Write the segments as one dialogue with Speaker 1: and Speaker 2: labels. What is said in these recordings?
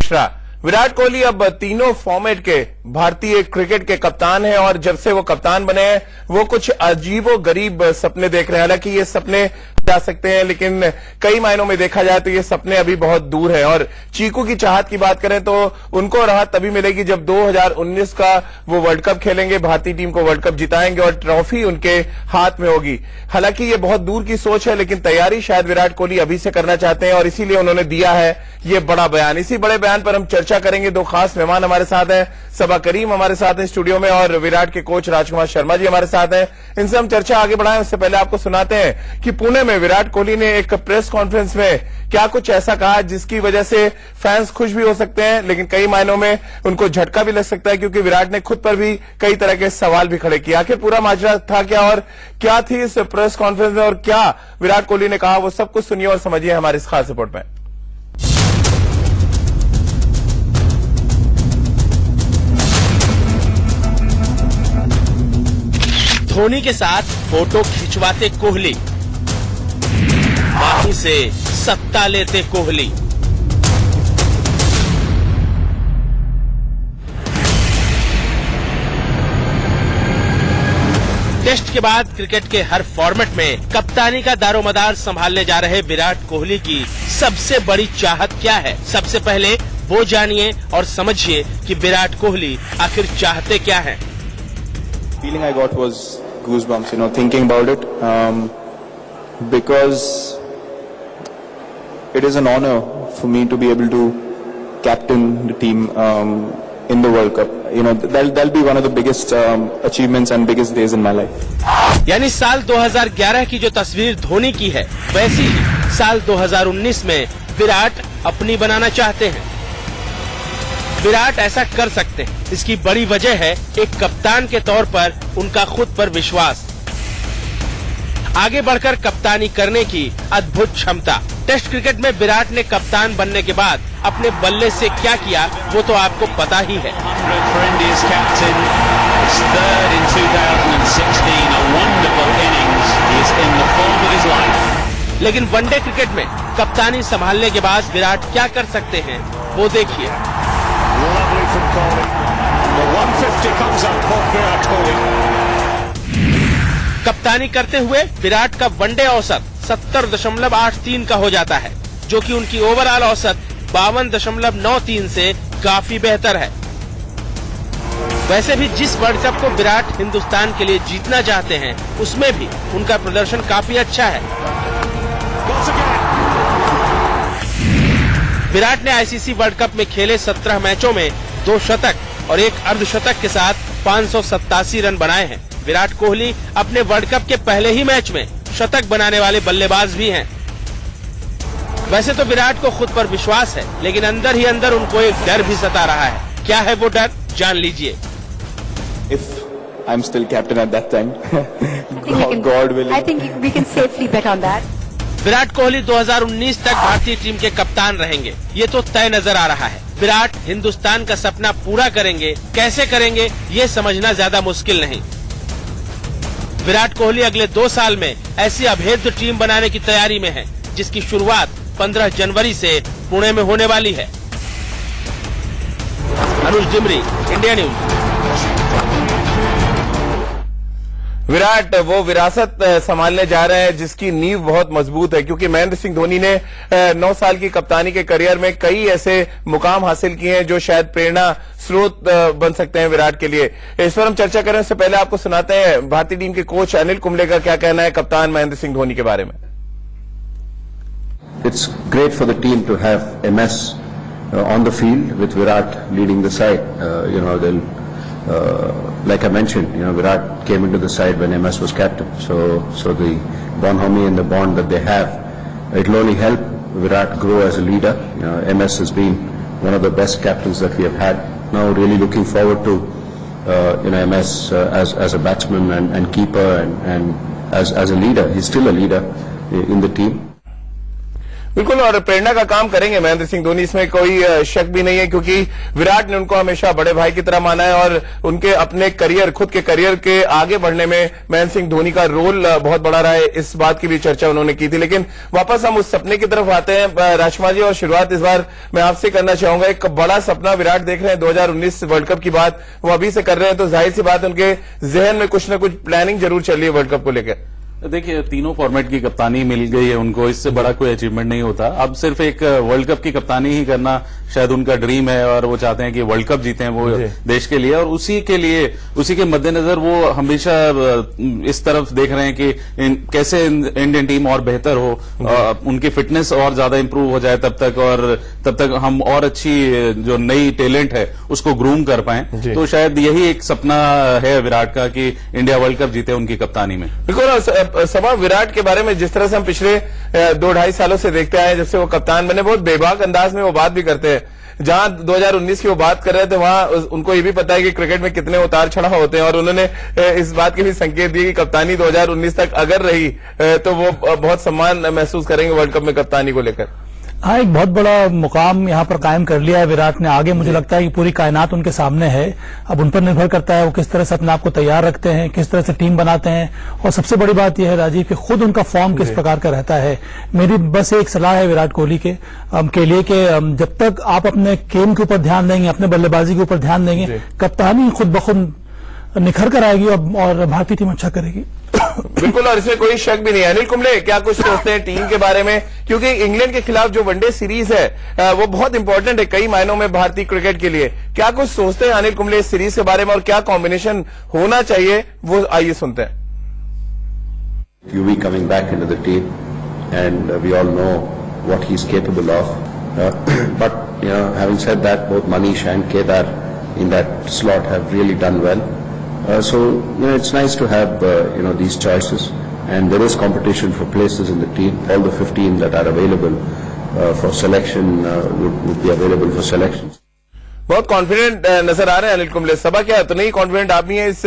Speaker 1: मिश्रा। विराट कोहली अब तीनों फॉर्मेट के भारतीय क्रिकेट के कप्तान हैं और जब से वो कप्तान बने हैं वो कुछ अजीबो गरीब सपने देख रहे हैं। हालांकि ये सपने जा सकते हैं लेकिन कई मायनों में देखा जाए तो ये सपने अभी बहुत दूर है। और चीकू की चाहत की बात करें तो उनको राहत तभी मिलेगी जब 2019 का वो वर्ल्ड कप खेलेंगे, भारतीय टीम को वर्ल्ड कप जिताएंगे और ट्रॉफी उनके हाथ में होगी। हालांकि ये बहुत दूर की सोच है लेकिन तैयारी शायद विराट कोहली अभी से करना चाहते हैं और इसीलिए उन्होंने दिया है ये बड़ा बयान। इसी बड़े बयान पर हम चर्चा करेंगे। दो खास मेहमान हमारे साथ हैं, सबा करीम हमारे साथ हैं स्टूडियो में और विराट के कोच राजकुमार शर्मा जी हमारे साथ हैं। इनसे हम चर्चा आगे बढ़ाएं उससे पहले आपको सुनाते हैं कि पुणे में विराट कोहली ने एक प्रेस कॉन्फ्रेंस में क्या कुछ ऐसा कहा जिसकी वजह से फैंस खुश भी हो सकते हैं लेकिन कई मायनों में उनको झटका भी लग सकता है क्योंकि विराट ने खुद पर भी कई तरह के सवाल भी खड़े किए। आखिर पूरा माजरा था क्या और क्या थी इस प्रेस कॉन्फ्रेंस में और क्या विराट कोहली ने कहा, वो सब कुछ सुनिए और समझिए हमारे इस खास रिपोर्ट में।
Speaker 2: धोनी के साथ फोटो खिंचवाते कोहली, बाकी से सत्ता लेते कोहली। टेस्ट के बाद क्रिकेट के हर फॉर्मेट में कप्तानी का दारोमदार संभालने जा रहे विराट कोहली की सबसे बड़ी चाहत क्या है? सबसे पहले वो जानिए और समझिए कि विराट कोहली आखिर चाहते क्या हैं।
Speaker 3: Feeling I got was goosebumps, thinking about it, because it is an honor for me to be able to captain the team in the World Cup. That'll be one of the biggest achievements and biggest days in my life.
Speaker 2: यानी साल 2011 की जो तस्वीर धोनी की है वैसी ही साल 2019 में विराट अपनी बनाना चाहते हैं। विराट ऐसा कर सकते हैं, इसकी बड़ी वजह है एक कप्तान के तौर पर उनका खुद पर विश्वास, आगे बढ़कर कप्तानी करने की अद्भुत क्षमता। टेस्ट क्रिकेट में विराट ने कप्तान बनने के बाद अपने बल्ले से क्या किया वो तो आपको पता ही है। लेकिन वनडे क्रिकेट में कप्तानी संभालने के बाद विराट क्या कर सकते हैं वो देखिए। कप्तानी करते हुए विराट का वनडे औसत 70.83 का हो जाता है जो कि उनकी ओवरऑल औसत 52.93 से काफी बेहतर है। वैसे भी जिस वर्ल्ड कप को विराट हिंदुस्तान के लिए जीतना चाहते हैं उसमें भी उनका प्रदर्शन काफी अच्छा है। विराट ने आईसीसी वर्ल्ड कप में खेले 17 मैचों में 2 शतक और 1 अर्धशतक के साथ 587 रन बनाए हैं। विराट कोहली अपने वर्ल्ड कप के पहले ही मैच में शतक बनाने वाले बल्लेबाज भी हैं। वैसे तो विराट को खुद पर विश्वास है लेकिन अंदर ही अंदर उनको एक डर भी सता रहा है। क्या है वो डर, जान लीजिए।
Speaker 3: If I'm still captain at that time, God willing.
Speaker 4: I think we can safely bet on that.
Speaker 2: Virat Kohli 2019 तक भारतीय टीम के कप्तान रहेंगे, ये तो तय नजर आ रहा है। विराट हिंदुस्तान का सपना पूरा करेंगे, कैसे करेंगे ये समझना ज्यादा मुश्किल नहीं। विराट कोहली अगले 2 साल में ऐसी अभेद्य टीम बनाने की तैयारी में है जिसकी शुरुआत 15 जनवरी से पुणे में होने वाली है। अनुज डिमरी, इंडिया न्यूज।
Speaker 1: विराट वो विरासत संभालने जा रहे हैं जिसकी नींव बहुत मजबूत है क्योंकि महेंद्र सिंह धोनी ने 9 साल की कप्तानी के करियर में कई ऐसे मुकाम हासिल किए हैं जो शायद प्रेरणा स्रोत बन सकते हैं विराट के लिए। इस पर हम चर्चा करें उससे पहले आपको सुनाते हैं भारतीय टीम के कोच अनिल कुंबले का क्या कहना है कप्तान महेंद्र सिंह धोनी के बारे में।
Speaker 5: It's great for the team to have MS on the field with Virat leading the side. Like I mentioned, Virat came into the side when MS was captain. So the bonhomie and the bond that they have, it will only help Virat grow as a leader. MS has been one of the best captains that we have had. Now really looking forward to MS as a batsman and keeper and as a leader. He's still a leader in the team.
Speaker 1: बिल्कुल, और प्रेरणा का काम करेंगे महेंद्र सिंह धोनी, इसमें कोई शक भी नहीं है, क्योंकि विराट ने उनको हमेशा बड़े भाई की तरह माना है और उनके अपने करियर, खुद के करियर के आगे बढ़ने में महेंद्र सिंह धोनी का रोल बहुत बड़ा रहा है। इस बात की भी चर्चा उन्होंने की थी। लेकिन वापस हम उस सपने की तरफ आते हैं राजकुमार जी, और शुरुआत इस बार मैं आपसे करना चाहूंगा। एक बड़ा सपना विराट देख रहे हैं, 2019 वर्ल्ड कप की बात वो अभी से कर रहे हैं, तो जाहिर सी बात उनके जहन में कुछ ना कुछ प्लानिंग जरूर चल रही है वर्ल्ड कप को लेकर।
Speaker 6: देखिए, तीनों फॉर्मेट की कप्तानी मिल गई है उनको, इससे बड़ा कोई अचीवमेंट नहीं होता। अब सिर्फ एक वर्ल्ड कप की कप्तानी ही करना शायद उनका ड्रीम है और वो चाहते हैं कि वर्ल्ड कप जीते हैं वो देश के लिए, और उसी के मद्देनजर वो हमेशा इस तरफ देख रहे हैं कि कैसे इंडियन टीम और बेहतर हो, उनकी फिटनेस और ज्यादा इंप्रूव हो जाए तब तक हम और अच्छी जो नई टैलेंट है उसको ग्रूम कर पाएं। तो शायद यही एक सपना है विराट का कि इंडिया वर्ल्ड कप जीते उनकी कप्तानी में।
Speaker 1: बिल्कुल, सभा विराट के बारे में जिस तरह से हम पिछले 2-2.5 सालों से देखते आए, जब से वो कप्तान बने, बहुत बेबाक अंदाज में वो बात भी करते हैं। जहां 2019 की वो बात कर रहे थे, वहां उनको ये भी पता है कि क्रिकेट में कितने उतार चढ़ाव होते हैं, और उन्होंने इस बात के भी संकेत दिए कि कप्तानी 2019 तक अगर रही तो वो बहुत सम्मान महसूस करेंगे वर्ल्ड कप में कप्तानी को लेकर।
Speaker 7: हाँ, एक बहुत बड़ा मुकाम यहाँ पर कायम कर लिया है विराट ने। आगे मुझे लगता है कि पूरी कायनात उनके सामने है। अब उन पर निर्भर करता है वो किस तरह से अपने आप को तैयार रखते हैं, किस तरह से टीम बनाते हैं, और सबसे बड़ी बात यह है राजीव कि खुद उनका फॉर्म किस प्रकार का रहता है। मेरी बस एक सलाह है विराट कोहली के लिए कि जब तक आप अपने गेम के ऊपर ध्यान देंगे, अपने बल्लेबाजी के ऊपर ध्यान देंगे, कप्तानी खुद ब खुद निखर कर आएगी और भारतीय टीम अच्छा करेगी।
Speaker 1: बिल्कुल, और इसमें कोई शक भी नहीं है। अनिल कुंबले, क्या कुछ सोचते हैं टीम के बारे में, क्योंकि इंग्लैंड के खिलाफ जो वनडे सीरीज है वो बहुत इंपॉर्टेंट है कई मायनों में भारतीय क्रिकेट के लिए। क्या कुछ सोचते हैं अनिल कुंबले इस सीरीज के बारे में, और क्या कॉम्बिनेशन होना चाहिए, वो आइए सुनते हैं।
Speaker 5: QB coming back into the team, and we all know what he's capable of. But having said that, both Manish and Kedar in that slot have really done well. So it's nice to have these choices, and there is competition for places in the team. All the 15 that are available for selection would be available for selections.
Speaker 1: बहुत confident नजर आ रहे हैं अनिल कुंबले। सभा, क्या तो नहीं confident आप भी हैं इस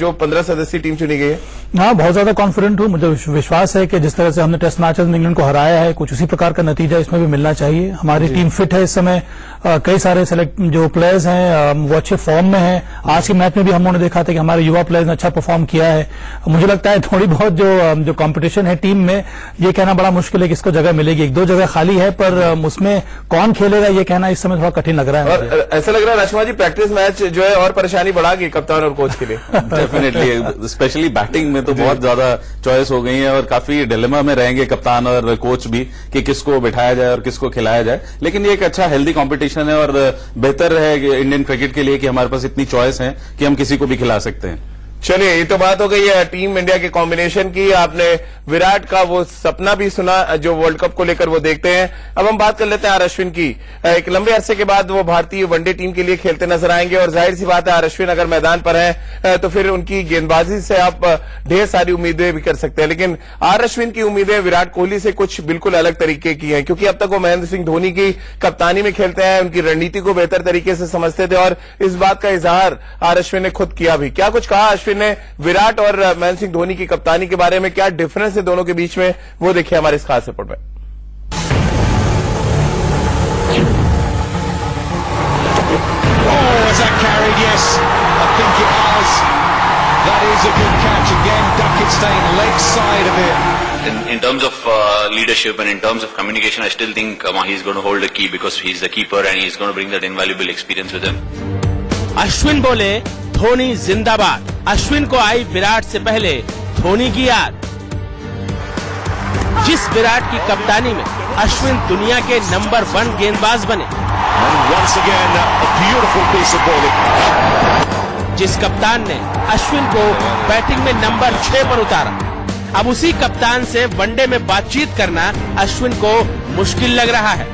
Speaker 1: जो 15 सदस्यीय टीम चुनी गई है?
Speaker 7: हाँ, बहुत ज्यादा कॉन्फिडेंट हूँ। मुझे विश्वास है कि जिस तरह से हमने टेस्ट मैचेस में इंग्लैंड को हराया है, कुछ उसी प्रकार का नतीजा इसमें भी मिलना चाहिए। हमारी टीम फिट है इस समय, कई सारे जो प्लेयर्स हैं वो अच्छे फॉर्म में हैं। आज के मैच में भी हमने देखा था कि हमारे युवा प्लेयर्स ने अच्छा परफॉर्म किया है। मुझे लगता है थोड़ी बहुत जो कंपटीशन है टीम में, ये कहना बड़ा मुश्किल है कि इसको जगह मिलेगी। 1-2 जगह खाली है, पर उसमें कौन खेलेगा ये कहना इस समय थोड़ा कठिन लग रहा है।
Speaker 1: और ऐसा लग रहा है राजकुमार जी, प्रैक्टिस मैच जो है और परेशानी बढ़ा गई कप्तान और कोच के लिए।
Speaker 6: डेफिनेटली, स्पेशली बैटिंग में तो बहुत ज्यादा चॉइस हो गई है, और काफी डिलेमा में रहेंगे कप्तान और कोच भी कि किसको बिठाया जाए और किसको खिलाया जाए। लेकिन ये एक अच्छा हेल्दी कंपटीशन है, और बेहतर है इंडियन क्रिकेट के लिए कि हमारे पास इतनी चॉइस है कि हम किसी को भी खिला सकते हैं।
Speaker 1: चलिए, ये तो बात हो गई है टीम इंडिया के कॉम्बिनेशन की। आपने विराट का वो सपना भी सुना जो वर्ल्ड कप को लेकर वो देखते हैं। अब हम बात कर लेते हैं आर अश्विन की। एक लंबे अरसे के बाद वो भारतीय वनडे टीम के लिए खेलते नजर आएंगे, और जाहिर सी बात है आर अश्विन अगर मैदान पर हैं तो फिर उनकी गेंदबाजी से आप ढेर सारी उम्मीदें भी कर सकते हैं। लेकिन आर अश्विन की उम्मीदें विराट कोहली से कुछ बिल्कुल अलग तरीके की हैं, क्योंकि अब तक वो महेंद्र सिंह धोनी की कप्तानी में खेलते हैं, उनकी रणनीति को बेहतर तरीके से समझते थे, और इस बात का इजहार आर अश्विन ने खुद किया भी। क्या कुछ कहा अश्विन ने विराट और महेंद्र सिंह धोनी की कप्तानी के बारे में, क्या डिफरेंस है दोनों के बीच में, वो देखिए हमारे इस खास रिपोर्ट में।
Speaker 8: In terms of leadership and in terms of communication, I still think Mahi is going to hold the key because he's the keeper and he's going to bring that invaluable experience with him.
Speaker 2: Ashwin बोले, धोनी जिंदाबाद। अश्विन को आई विराट से पहले धोनी की याद। जिस विराट की कप्तानी में अश्विन दुनिया के नंबर 1 गेंदबाज बने, जिस कप्तान ने अश्विन को बैटिंग में नंबर 6 पर उतारा, अब उसी कप्तान से वनडे में बातचीत करना अश्विन को मुश्किल लग रहा है।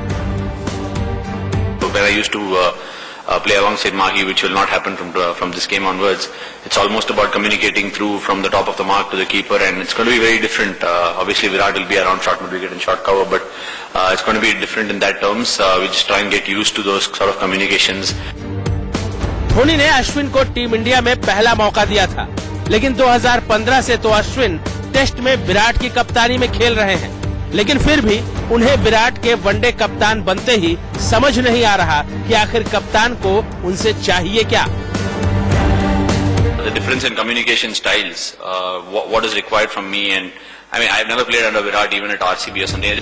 Speaker 8: I used to play alongside Mahi, which will not happen from this game onwards. It's almost about communicating through from the top of the mark to the keeper, and it's going to be very different. Obviously, Virat will be around short mid-wicket and short cover, but it's going to be different in that terms. We just try and get used to those sort of communications.
Speaker 2: Dhoni ने अश्विन को team India में पहला मौका दिया था, लेकिन 2015 से तो अश्विन टेस्ट में विराट की कप्तानी में खेल रहे हैं। लेकिन फिर भी उन्हें विराट के वनडे कप्तान बनते ही समझ नहीं आ रहा कि आखिर कप्तान को उनसे चाहिए क्या।
Speaker 8: The difference in communication styles, what is required from me, and I mean I've never played under Virat even at RCB or something.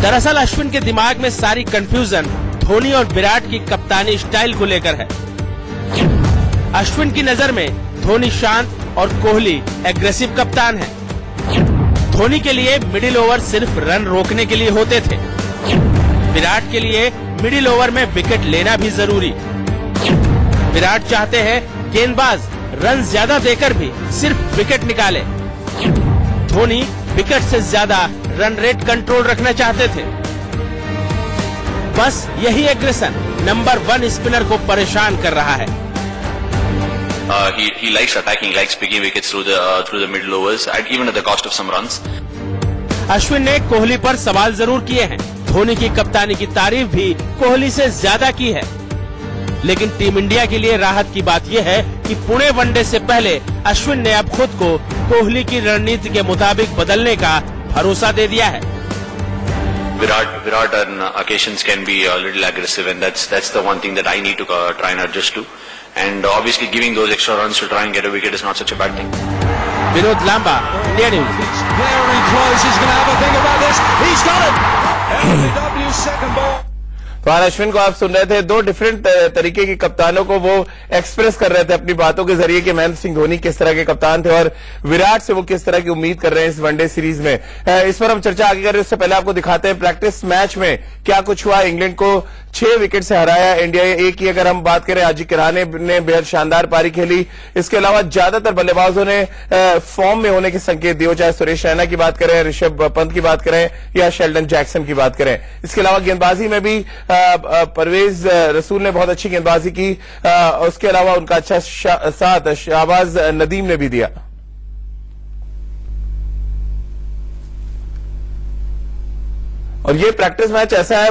Speaker 2: दरअसल अश्विन के दिमाग में सारी कंफ्यूजन धोनी और विराट की कप्तानी स्टाइल को लेकर है। अश्विन की नजर में धोनी शांत और कोहली एग्रेसिव कप्तान है। धोनी के लिए मिडिल ओवर सिर्फ रन रोकने के लिए होते थे, विराट के लिए मिडिल ओवर में विकेट लेना भी जरूरी। विराट चाहते हैं गेंदबाज रन ज्यादा देकर भी सिर्फ विकेट निकाले। धोनी विकेट से ज्यादा रन रेट कंट्रोल रखना चाहते थे। बस यही एग्रेशन नंबर 1 स्पिनर को परेशान कर रहा है।
Speaker 8: He likes attacking, likes picking wickets through the middle overs, even at the cost of some runs.
Speaker 2: Ashwin ने कोहली पर सवाल जरूर किए हैं। धोनी की कप्तानी की तारीफ भी कोहली से ज्यादा की है। लेकिन टीम इंडिया के लिए राहत की बात यह है कि पुणे वनडे से पहले अश्विन ने अब खुद को कोहली की रणनीति के मुताबिक बदलने का भरोसा दे दिया है।
Speaker 8: Virat on occasions can be a little aggressive, and that's the one thing that I need to try and adjust to. And obviously giving those extra runs to try and get a wicket is not such a bad thing.
Speaker 2: Vinod Lamba, India news.
Speaker 9: Very close. He's going to have a think about this. He's got it. LBW second ball.
Speaker 1: तो अश्विन को आप सुन रहे थे, दो different तरीके के कप्तानों को वो एक्सप्रेस कर रहे थे अपनी बातों के जरिए कि महेंद्र सिंह धोनी किस तरह के कप्तान थे और विराट से वो किस तरह की उम्मीद कर रहे हैं इस वनडे सीरीज में। इस पर हम चर्चा आगे कर रहे हैं, उससे पहले आपको दिखाते हैं प्रैक्टिस मैच में क्या कुछ हुआ। इंग्लैंड को 6 विकेट से हराया इंडिया ए की। अगर हम बात करें, अजिंक्य रहाणे ने बेहद शानदार पारी खेली। इसके अलावा ज्यादातर बल्लेबाजों ने फॉर्म में होने के संकेत दिए, चाहे सुरेश रैना की बात करें, ऋषभ पंत की बात करें या शेल्डन जैक्सन की बात करें। इसके अलावा गेंदबाजी में भी परवेज रसूल ने बहुत अच्छी गेंदबाजी की। उसके अलावा उनका अच्छा साथ शाहबाज नदीम ने भी दिया। और ये प्रैक्टिस मैच ऐसा है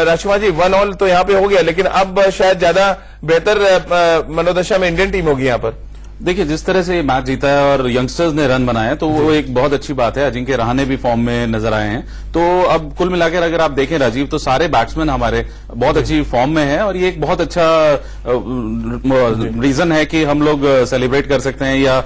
Speaker 1: राजकुमार जी, 1 ऑल तो यहां पे हो गया, लेकिन अब शायद ज्यादा बेहतर मनोदशा में इंडियन टीम होगी यहां पर।
Speaker 6: देखिए, जिस तरह से ये मैच जीता है और यंगस्टर्स ने रन बनाए तो वो एक बहुत अच्छी बात है। अजिंक्य रहाणे भी फॉर्म में नजर आए हैं। तो अब कुल मिलाकर अगर आप देखें राजीव, तो सारे बैट्समैन हमारे बहुत अच्छी फॉर्म में हैं और ये एक बहुत अच्छा रीजन है कि हम लोग सेलिब्रेट कर सकते हैं या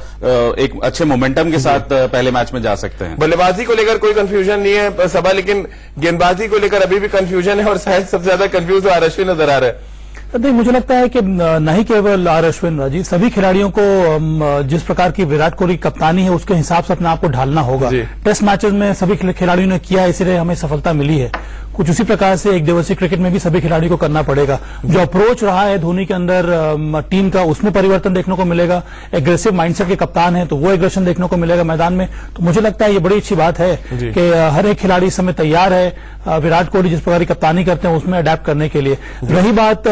Speaker 6: एक अच्छे मोमेंटम के साथ पहले मैच में जा सकते हैं।
Speaker 1: बल्लेबाजी को लेकर कोई कंफ्यूजन नहीं है सभा, लेकिन गेंदबाजी को लेकर अभी भी कंफ्यूजन है और शायद सबसे ज्यादा कंफ्यूज आर अश्विन नजर आ रहा है।
Speaker 7: नहीं, मुझे लगता है कि नहीं केवल आर अश्विन, राजीव, सभी खिलाड़ियों को जिस प्रकार की विराट कोहली कप्तानी है उसके हिसाब से अपने आप को ढालना होगा। टेस्ट मैचेस में सभी खिलाड़ियों ने किया, इसलिए हमें सफलता मिली है। कुछ उसी प्रकार से एक दिवसीय क्रिकेट में भी सभी खिलाड़ियों को करना पड़ेगा। जो अप्रोच रहा है धोनी के अंदर टीम का, उसमें परिवर्तन देखने को मिलेगा। एग्रेसिव माइंडसेट के कप्तान है तो वो एग्रेशन देखने को मिलेगा मैदान में। तो मुझे लगता है ये बड़ी अच्छी बात है कि हर एक खिलाड़ी इस समय तैयार है विराट कोहली जिस प्रकार की कप्तानी करते हैं उसमें अडेप्ट करने के लिए। रही बात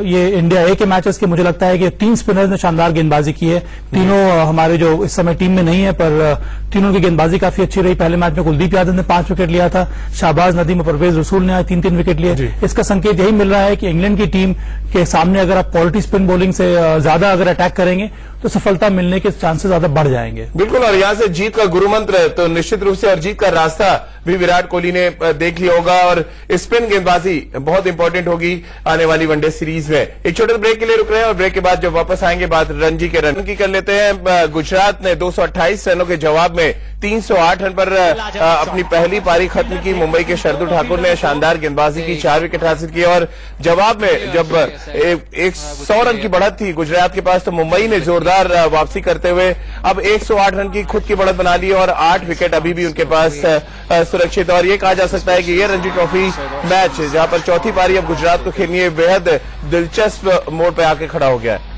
Speaker 7: ये इंडिया ए के मैचेस की, मुझे लगता है कि 3 स्पिनर्स ने शानदार गेंदबाजी की है। तीनों हमारे जो इस समय टीम में नहीं है पर तीनों की गेंदबाजी काफी अच्छी रही। पहले मैच में कुलदीप यादव ने 5 विकेट लिया था, शाहबाज नदीम और परवेज रसूल ने 3-3 विकेट लिए। इसका संकेत यही मिल रहा है कि इंग्लैंड की टीम के सामने अगर आप क्वालिटी स्पिन बॉलिंग से ज्यादा अगर अटैक करेंगे तो सफलता मिलने के चांसेस ज्यादा बढ़ जाएंगे।
Speaker 1: बिल्कुल, और यहां से जीत का गुरु मंत्र तो निश्चित रूप से और जीत का रास्ता भी विराट कोहली ने देख लिया होगा और स्पिन गेंदबाजी बहुत इंपॉर्टेंट होगी आने वाली वनडे सीरीज में। एक छोटे ब्रेक के लिए रुक रहे हैं और ब्रेक के बाद जब वापस आएंगे बात रणजी के रन की कर लेते हैं। गुजरात ने 228 रनों के जवाब में 308 रन पर अपनी पहली पारी खत्म की। मुंबई के शार्दुल ठाकुर ने शानदार गेंदबाजी की, 4 विकेट हासिल किए और जवाब में जब 100 रन की बढ़त थी गुजरात के पास तो मुंबई ने जोरदार वापसी करते हुए अब 108 रन की खुद की बढ़त बना ली और 8 विकेट अभी भी उनके पास सुरक्षित। और ये कहा जा सकता है कि ये रणजी ट्रॉफी मैच जहां पर चौथी पारी अब गुजरात को खेलनी है, बेहद दिलचस्प मोड़ पर आके खड़ा हो गया है।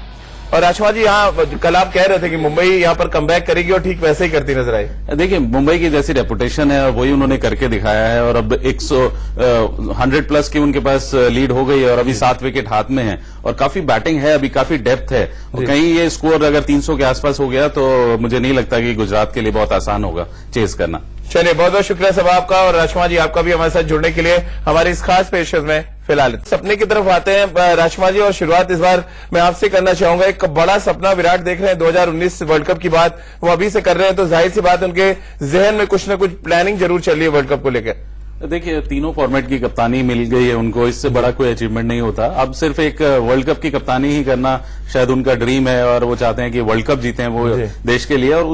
Speaker 1: और राजकुमार जी, यहाँ कल आप कह रहे थे कि मुंबई यहाँ पर कमबैक करेगी और ठीक वैसे ही करती नजर आई।
Speaker 6: देखिए, मुंबई की जैसी रेपुटेशन है वही उन्होंने करके दिखाया है और अब 100 प्लस की उनके पास लीड हो गई है और अभी 7 विकेट हाथ में है और काफी बैटिंग है, अभी काफी डेप्थ है। और कहीं ये स्कोर अगर 300 के आसपास हो गया तो मुझे नहीं लगता कि गुजरात के लिए बहुत आसान होगा चेस करना।
Speaker 1: चलिए, बहुत बहुत शुक्रिया सब आपका और राजकुमार जी आपका भी हमारे साथ जुड़ने के लिए हमारी इस खास पेशकश में। फिलहाल सपने की तरफ आते हैं राजकुमार जी, और शुरुआत इस बार मैं आपसे करना चाहूंगा। एक बड़ा सपना विराट देख रहे हैं 2019 वर्ल्ड कप की बात वो अभी से कर रहे हैं, तो जाहिर सी बात उनके जहन में कुछ ना कुछ प्लानिंग जरूर चल रही है वर्ल्ड कप को लेकर।
Speaker 6: देखिए, तीनों फॉर्मेट की कप्तानी मिल गई है उनको, इससे बड़ा कोई अचीवमेंट नहीं होता। अब सिर्फ एक वर्ल्ड कप की कप्तानी ही करना शायद उनका ड्रीम है और वो चाहते हैं कि वर्ल्ड कप जीते हैं वो देश के लिए, और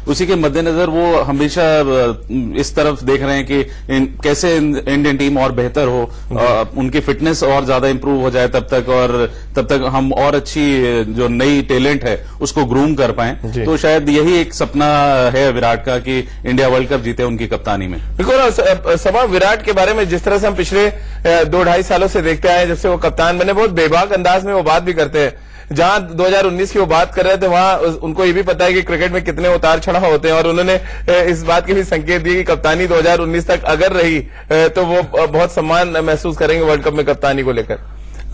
Speaker 6: उसी के मद्देनजर वो हमेशा इस तरफ देख रहे हैं कि कैसे इंडियन टीम और बेहतर हो, उनकी फिटनेस और ज्यादा इंप्रूव हो जाए तब तक हम और अच्छी जो नई टैलेंट है उसको ग्रूम कर पाए। तो शायद यही एक सपना है विराट का कि इंडिया वर्ल्ड कप जीते उनकी कप्तानी में।
Speaker 1: बिल्कुल सभा, विराट के बारे में जिस तरह से हम पिछले 2-2.5 सालों से देखते आए, जब से वो कप्तान बने, बहुत बेबाक अंदाज में वो बात भी करते हैं। जहां 2019 की वो बात कर रहे थे वहां उनको ये भी पता है कि क्रिकेट में कितने उतार चढ़ाव होते हैं, और उन्होंने इस बात के भी संकेत दिए कि कप्तानी 2019 तक अगर रही तो वो बहुत सम्मान महसूस करेंगे वर्ल्ड कप में कप्तानी को लेकर।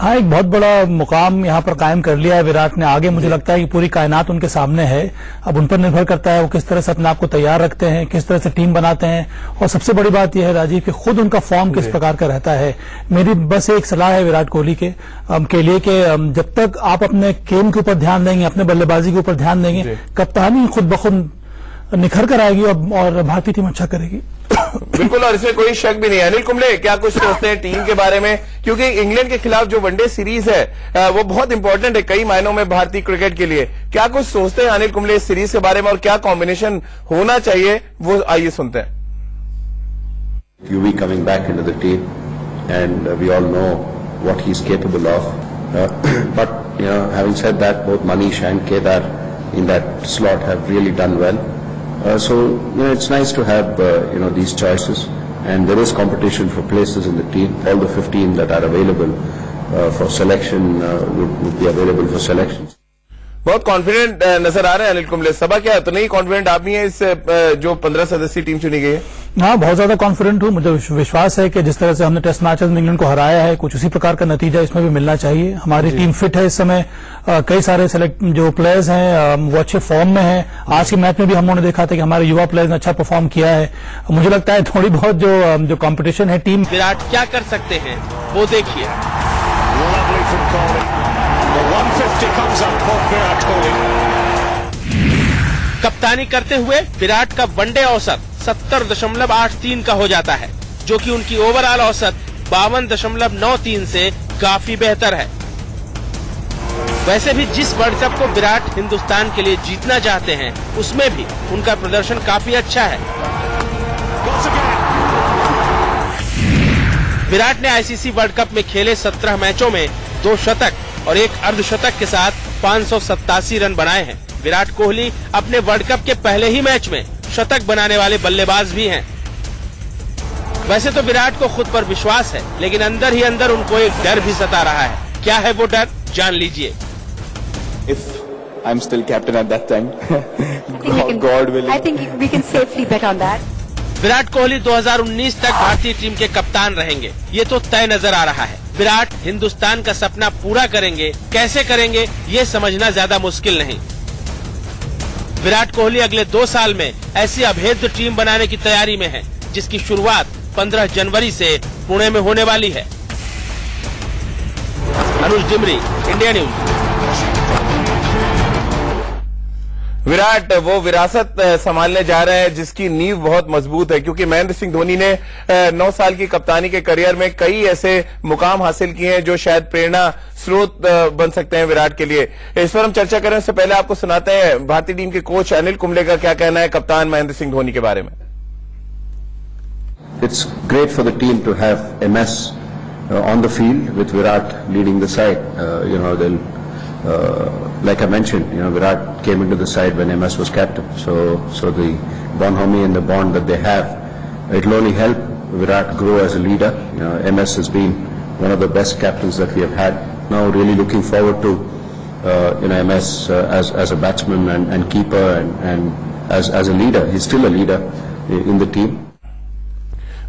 Speaker 7: हाँ, एक बहुत बड़ा मुकाम यहाँ पर कायम कर लिया है विराट ने। आगे मुझे लगता है कि पूरी कायनात उनके सामने है। अब उन पर निर्भर करता है वो किस तरह से अपने आप को तैयार रखते हैं, किस तरह से टीम बनाते हैं, और सबसे बड़ी बात यह है राजीव कि खुद उनका फॉर्म किस प्रकार का रहता है। मेरी बस एक सलाह है विराट कोहली के लिए कि जब तक आप अपने गेम के ऊपर ध्यान देंगे, अपने बल्लेबाजी के ऊपर ध्यान देंगे, कप्तानी खुद ब खुद निखर कर आएगी और भारतीय टीम अच्छा करेगी।
Speaker 1: बिल्कुल, और इसमें कोई शक भी नहीं है। अनिल कुंबले क्या कुछ सोचते हैं टीम के बारे में, क्योंकि इंग्लैंड के खिलाफ जो वनडे सीरीज है वो बहुत इंपॉर्टेंट है कई मायनों में भारतीय क्रिकेट के लिए। क्या कुछ सोचते हैं अनिल कुंबले इस सीरीज के बारे में, और क्या कॉम्बिनेशन होना चाहिए, वो आइए सुनते हैं।
Speaker 5: QB coming back into the team, and we all know what he's capable of. But having said that, both Manish and Kedar in that slot have really done well. So it's nice to have these choices, and there is competition for places in the team. All the 15 that are available for selection would be available for selections.
Speaker 1: बहुत confident नजर आ रहे हैं अनिल कुंबले। सभा, क्या उतने ही confident आप भी हैं इस जो 15 सदस्यीय टीम चुनी गई है?
Speaker 7: हाँ, बहुत ज्यादा कॉन्फिडेंट हूँ। मुझे विश्वास है कि जिस तरह से हमने टेस्ट मैचेस में इंग्लैंड को हराया है, कुछ उसी प्रकार का नतीजा इसमें भी मिलना चाहिए। हमारी टीम फिट है इस समय, कई सारे जो प्लेयर्स हैं वो अच्छे फॉर्म में हैं। आज के मैच में भी हमने देखा था कि हमारे युवा प्लेयर्स ने अच्छा परफॉर्म किया है। मुझे लगता है थोड़ी बहुत जो कॉम्पिटिशन है टीम।
Speaker 2: विराट क्या कर सकते हैं वो देखिए।
Speaker 9: 150 comes up for Virat Kohli.
Speaker 2: कप्तानी करते हुए विराट का वनडे औसत 70.83 का हो जाता है, जो कि उनकी ओवरऑल औसत 52.93 से काफी बेहतर है। वैसे भी जिस वर्ल्ड कप को विराट हिंदुस्तान के लिए जीतना चाहते हैं, उसमें भी उनका प्रदर्शन काफी अच्छा है। विराट ने आईसीसी वर्ल्ड कप में खेले 17 मैचों में 2 शतक और 1 अर्धशतक के साथ 587 रन बनाए हैं। विराट कोहली अपने वर्ल्ड कप के पहले ही मैच में शतक बनाने वाले बल्लेबाज भी हैं। वैसे तो विराट को खुद पर विश्वास है, लेकिन अंदर ही अंदर उनको एक डर भी सता रहा है। क्या है वो डर, जान लीजिए।
Speaker 3: If I'm still captain at that time, God willing.
Speaker 4: I think we can safely bet on that.
Speaker 2: Virat Kohli 2019 तक भारतीय टीम के कप्तान रहेंगे, ये तो तय नजर आ रहा है। विराट हिंदुस्तान का सपना पूरा करेंगे, कैसे करेंगे ये समझना ज्यादा मुश्किल नहीं। विराट कोहली अगले 2 साल में ऐसी अभेद्य टीम बनाने की तैयारी में है, जिसकी शुरुआत 15 जनवरी से पुणे में होने वाली है। अनुज डिमरी, इंडिया न्यूज।
Speaker 1: विराट वो विरासत संभालने जा रहे हैं जिसकी नींव बहुत मजबूत है, क्योंकि महेंद्र सिंह धोनी ने 9 साल की कप्तानी के करियर में कई ऐसे मुकाम हासिल किए हैं जो शायद प्रेरणा स्रोत बन सकते हैं विराट के लिए। इस पर हम चर्चा करें उससे पहले आपको सुनाते हैं भारतीय टीम के कोच अनिल कुंबले का क्या कहना है कप्तान महेंद्र सिंह धोनी के बारे में।
Speaker 5: It's great for the team to have MS on the field with Virat leading the side. They'll like I mentioned, Virat came into the side when MS was captain. So the bonhomie and the bond that they have, it will only help Virat grow as a leader. MS has been one of the best captains that we have had. Now really looking forward to MS as a batsman and keeper and as a leader. He's still a leader in the team.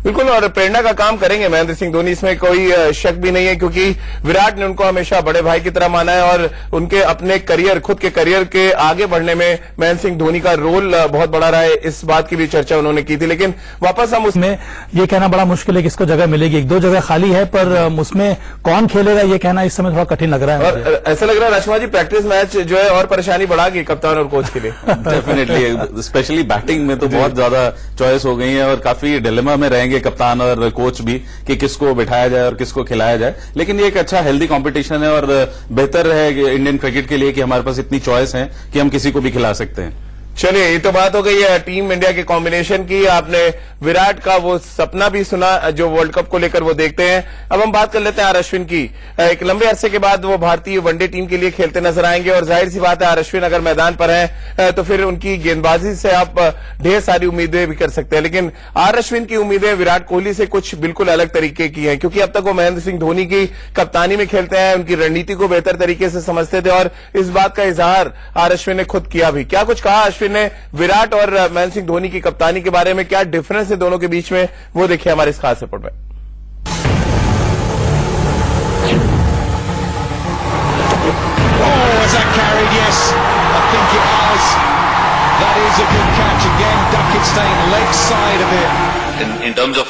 Speaker 1: बिल्कुल, और प्रेरणा का काम करेंगे महेंद्र सिंह धोनी, इसमें कोई शक भी नहीं है, क्योंकि विराट ने उनको हमेशा बड़े भाई की तरह माना है और उनके अपने करियर, खुद के करियर के आगे बढ़ने में महेंद्र सिंह धोनी का रोल बहुत बड़ा रहा है। इस बात की भी चर्चा उन्होंने की थी। लेकिन वापस हम
Speaker 7: उसमें ये कहना बड़ा मुश्किल है किसको जगह मिलेगी। एक दो जगह खाली है, पर उसमें कौन खेलेगा ये कहना इस समय थोड़ा कठिन लग रहा है।
Speaker 1: और ऐसा लग रहा है राजकुमार जी, प्रैक्टिस मैच जो है और परेशानी बढ़ा गई कप्तान और कोच के लिए।
Speaker 6: डेफिनेटली, स्पेशली बैटिंग में तो बहुत ज्यादा चॉइस हो गई है और काफी डिलेमा में रहेंगे कप्तान और कोच भी कि किसको बिठाया जाए और किसको खिलाया जाए। लेकिन ये एक अच्छा हेल्दी कंपटीशन है और बेहतर है इंडियन क्रिकेट के लिए कि हमारे पास इतनी चॉइस है कि हम किसी को भी खिला सकते हैं।
Speaker 1: चलिए, ये तो बात हो गई है टीम इंडिया के कॉम्बिनेशन की। आपने विराट का वो सपना भी सुना जो वर्ल्ड कप को लेकर वो देखते हैं। अब हम बात कर लेते हैं आर अश्विन की। एक लंबे अरसे के बाद वो भारतीय वनडे टीम के लिए खेलते नजर आएंगे और जाहिर सी बात है, आर अश्विन अगर मैदान पर हैं तो फिर उनकी गेंदबाजी से आप ढेर सारी उम्मीदें भी कर सकते हैं। लेकिन आर अश्विन की उम्मीदें विराट कोहली से कुछ बिल्कुल अलग तरीके की हैं, क्योंकि अब तक वो महेंद्र सिंह धोनी की कप्तानी में खेलते हैं, उनकी रणनीति को बेहतर तरीके से समझते थे और इस बात का इजहार आर अश्विन ने खुद किया भी। क्या कुछ कहा अश्विन ने विराट और महेंद्र सिंह धोनी की कप्तानी के बारे में, क्या डिफरेंस है दोनों के बीच में, वो देखिए हमारे इस खास रिपोर्ट में।
Speaker 8: In terms of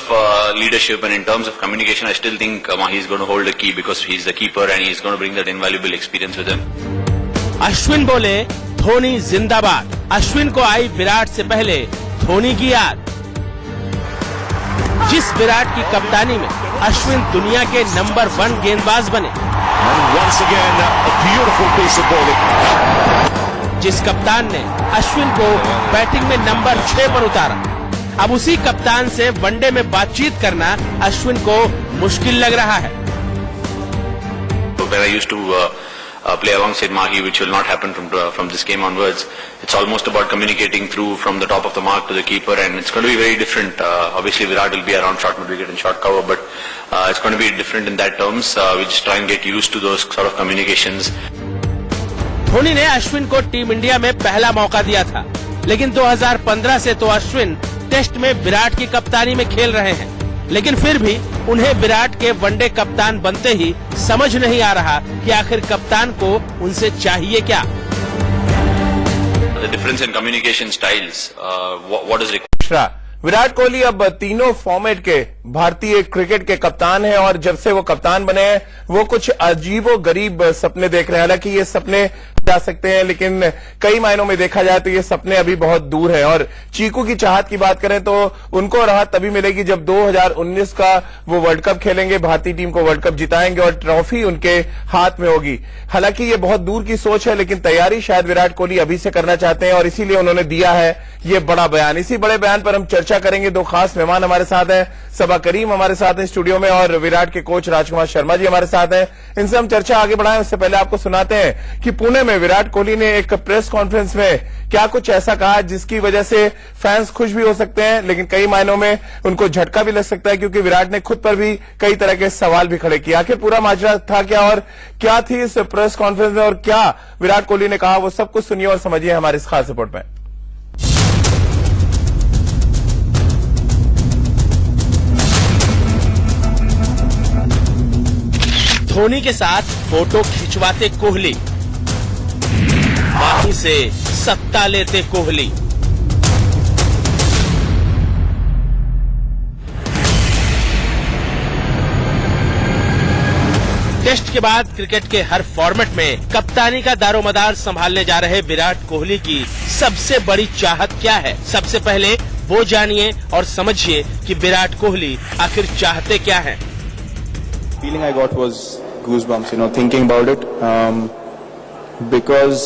Speaker 8: leadership and in terms of communication, I still think Mahi is going to hold the key because he's the keeper and he's going to bring that invaluable experience with him.
Speaker 2: Ashwin बोले, धोनी जिंदाबाद। अश्विन को आई विराट से पहले धोनी की याद। जिस विराट की कप्तानी में अश्विन दुनिया के नंबर 1 गेंदबाज बने, जिस कप्तान ने अश्विन को बैटिंग में नंबर 6 पर उतारा, अब उसी कप्तान से वनडे में बातचीत करना अश्विन को मुश्किल लग रहा है।
Speaker 8: When I used to play alongside Mahi, which will not happen from this game onwards. It's almost about communicating through from the top of the mark to the keeper, and it's going to be very different. Obviously, Virat will be around short mid-wicket and short cover, but it's going to be different in that terms. We just try and get used to those sort of communications.
Speaker 2: Dhoni ने अश्विन को team India में पहला मौका दिया था, लेकिन 2015 से तो अश्विन टेस्ट में विराट की कप्तानी में खेल रहे हैं। लेकिन फिर भी उन्हें विराट के वनडे कप्तान बनते ही समझ नहीं आ रहा कि आखिर कप्तान को उनसे चाहिए क्या।
Speaker 8: The difference in communication styles, what is required?
Speaker 1: Virat Kohli अब तीनों फॉर्मेट के भारतीय क्रिकेट के कप्तान हैं और जब से वो कप्तान बने हैं वो कुछ अजीबो गरीब सपने देख रहे हैं। हालांकि ये सपने जा सकते हैं, लेकिन कई मायनों में देखा जाए तो ये सपने अभी बहुत दूर है। और चीकू की चाहत की बात करें तो उनको राहत तभी मिलेगी जब 2019 का वो वर्ल्ड कप खेलेंगे, भारतीय टीम को वर्ल्ड कप जिताएंगे और ट्रॉफी उनके हाथ में होगी। हालांकि ये बहुत दूर की सोच है, लेकिन तैयारी शायद विराट कोहली अभी से करना चाहते हैं और इसीलिए उन्होंने दिया है ये बड़ा बयान। इसी बड़े बयान पर हम चर्चा करेंगे। दो खास मेहमान हमारे साथ हैं, सबा करीम हमारे साथ हैं स्टूडियो में और विराट के कोच राजकुमार शर्मा जी हमारे साथ हैं। इनसे हम चर्चा आगे बढ़ाएं उससे पहले आपको सुनाते हैं कि पुणे में विराट कोहली ने एक प्रेस कॉन्फ्रेंस में क्या कुछ ऐसा कहा जिसकी वजह से फैंस खुश भी हो सकते हैं, लेकिन कई मायनों में उनको झटका भी लग सकता है, क्योंकि विराट ने खुद पर भी कई तरह के सवाल भी खड़े किए। आखिर पूरा माजरा था क्या और क्या थी इस प्रेस कॉन्फ्रेंस में और क्या विराट कोहली ने कहा, वो सब कुछ सुनिए और समझिए हमारे इस खास रिपोर्ट में।
Speaker 2: धोनी के साथ फोटो खिंचवाते कोहली, माही से सत्ता लेते कोहली। टेस्ट के बाद क्रिकेट के हर फॉर्मेट में कप्तानी का दारोमदार संभालने जा रहे विराट कोहली की सबसे बड़ी चाहत क्या है? सबसे पहले वो जानिए और समझिए कि विराट कोहली आखिर चाहते क्या हैं।
Speaker 3: Feeling I got was goosebumps, thinking about it, because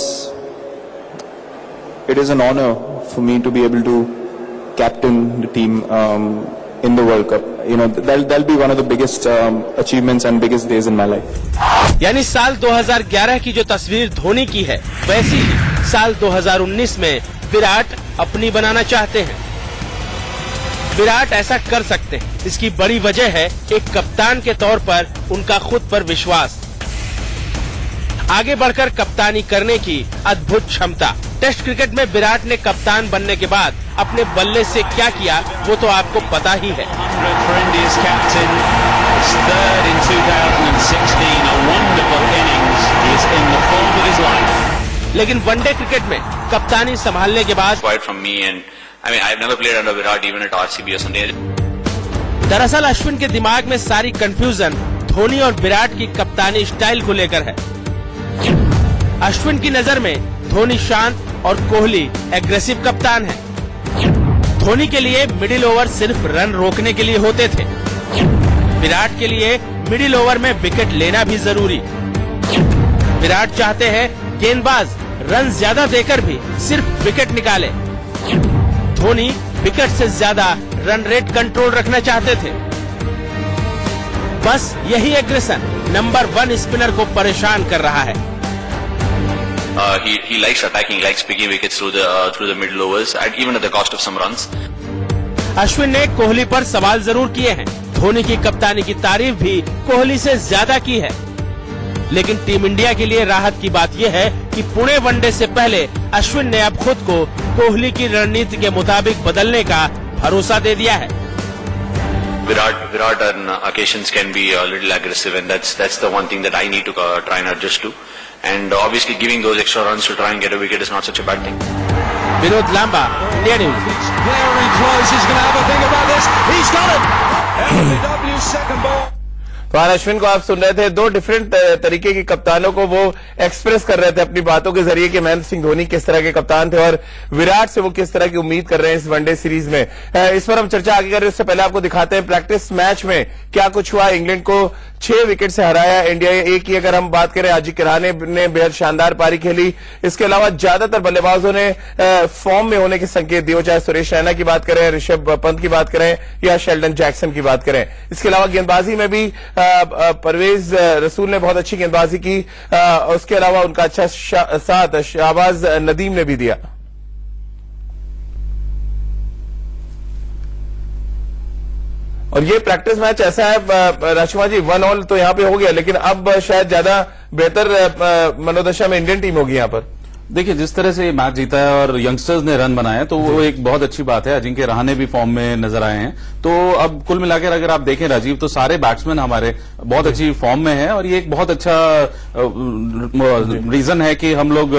Speaker 3: it is an honor for me to be able to captain the team in the World Cup. That'll be one of the biggest achievements and biggest days in my life.
Speaker 2: यानी साल 2011 की जो तस्वीर धोनी की है, वैसी ही साल 2019 में विराट अपनी बनाना चाहते हैं। विराट ऐसा कर सकते हैं, इसकी बड़ी वजह है एक कप्तान के तौर पर उनका खुद पर विश्वास, आगे बढ़कर कप्तानी करने की अद्भुत क्षमता। टेस्ट क्रिकेट में विराट ने कप्तान बनने के बाद अपने बल्ले से क्या किया वो तो आपको पता ही है।
Speaker 9: For India's captain, his third in 2016, a wonderful innings. He is in the form of his life.
Speaker 2: लेकिन वनडे क्रिकेट में कप्तानी संभालने के बाद
Speaker 8: Quiet from me, and I mean I've never played under Virat even at RCB or Sunday.
Speaker 2: दरअसल अश्विन के दिमाग में सारी कंफ्यूजन धोनी और विराट की कप्तानी स्टाइल को लेकर है। अश्विन की नजर में धोनी शांत और कोहली एग्रेसिव कप्तान है। धोनी के लिए मिडिल ओवर सिर्फ रन रोकने के लिए होते थे, विराट के लिए मिडिल ओवर में विकेट लेना भी जरूरी। विराट चाहते हैं गेंदबाज रन ज्यादा देकर भी सिर्फ विकेट निकाले। धोनी विकेट से ज्यादा रन रेट कंट्रोल रखना चाहते थे। बस यही एग्रेशन नंबर 1 स्पिनर को परेशान कर रहा है।
Speaker 8: He likes attacking, likes picking wickets through the middle overs, and even at the cost of some runs.
Speaker 2: Ashwin ने कोहली पर सवाल जरूर किए हैं। धोनी की कप्तानी की तारीफ भी कोहली से ज्यादा की है। लेकिन टीम इंडिया के लिए राहत की बात यह है कि पुणे वनडे से पहले अश्विन ने अब खुद को कोहली की रणनीति के मुताबिक बदलने का भरोसा दे दिया है।
Speaker 8: Virat on occasions can be a little aggressive, and that's the one thing that I need to try and adjust to. And obviously giving those extra runs to try and get a wicket is not such a bad thing.
Speaker 2: Vinod Lamba, India news.
Speaker 9: Very close. He's going to have a think about this. He's got it. LBW second ball.
Speaker 1: तो आज अश्विन को आप सुन रहे थे। दो different तरीके के कप्तानों को वो एक्सप्रेस कर रहे थे अपनी बातों के जरिए कि महेंद्र सिंह धोनी किस तरह के कप्तान थे और विराट से वो किस तरह की उम्मीद कर रहे हैं इस वनडे सीरीज में। इस पर हम चर्चा आगे करें, उससे पहले आपको दिखाते हैं प्रैक्टिस मैच में क्या कुछ हुआ। इंग्लैंड को 6 विकेट से हराया इंडिया ए की। अगर हम बात करें, अजिंक्य रहाणे ने बेहद शानदार पारी खेली। इसके अलावा ज्यादातर बल्लेबाजों ने फॉर्म में होने के संकेत दिए, चाहे सुरेश रैना की बात करें, ऋषभ पंत की बात करें या शेल्डन जैक्सन की बात करें। इसके अलावा गेंदबाजी में भी परवेज रसूल ने बहुत अच्छी गेंदबाजी की। उसके अलावा उनका अच्छा साथ शाहबाज नदीम ने भी दिया। और ये प्रैक्टिस मैच ऐसा है राजकुमार जी, 1 ऑल तो यहां पे हो गया, लेकिन अब शायद ज्यादा बेहतर मनोदशा में इंडियन टीम होगी यहां पर।
Speaker 6: देखिए, जिस तरह से मैच जीता है और यंगस्टर्स ने रन बनाए तो वो एक बहुत अच्छी बात है। अजिंक्य रहाणे भी फॉर्म में नजर आए हैं। तो अब कुल मिलाकर अगर आप देखें राजीव, तो सारे बैट्समैन हमारे बहुत अच्छी फॉर्म में हैं और ये एक बहुत अच्छा रीजन है कि हम लोग